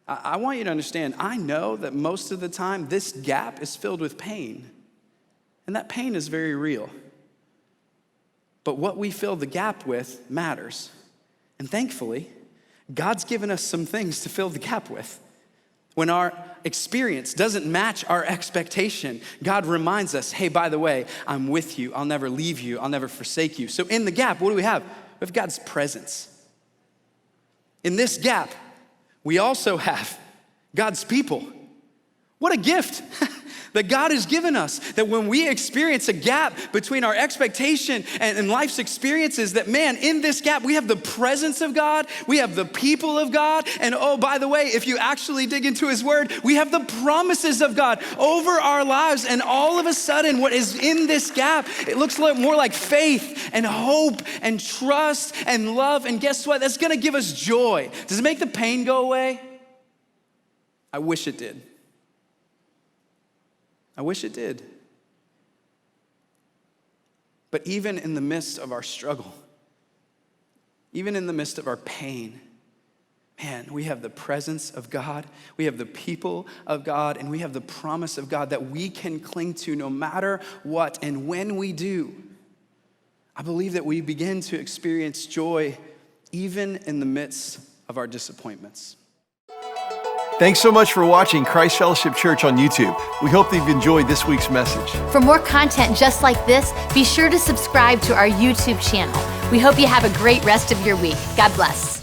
I want you to understand, I know that most of the time this gap is filled with pain. And that pain is very real. But what we fill the gap with matters. And thankfully, God's given us some things to fill the gap with. When our experience doesn't match our expectation, God reminds us, hey, by the way, I'm with you. I'll never leave you. I'll never forsake you. So in the gap, what do we have? We have God's presence. In this gap, we also have God's people. What a gift that God has given us, that when we experience a gap between our expectation and life's experiences, that man, in this gap, we have the presence of God, we have the people of God, and oh, by the way, if you actually dig into his word, we have the promises of God over our lives, and all of a sudden, what is in this gap, it looks a little more like faith and hope and trust and love, and guess what? That's gonna give us joy. Does it make the pain go away? I wish it did. I wish it did. But even in the midst of our struggle, even in the midst of our pain, man, we have the presence of God, we have the people of God, and we have the promise of God that we can cling to no matter what. And when we do, I believe that we begin to experience joy even in the midst of our disappointments. Thanks so much for watching Christ Fellowship Church on YouTube. We hope that you've enjoyed this week's message. For more content just like this, be sure to subscribe to our YouTube channel. We hope you have a great rest of your week. God bless.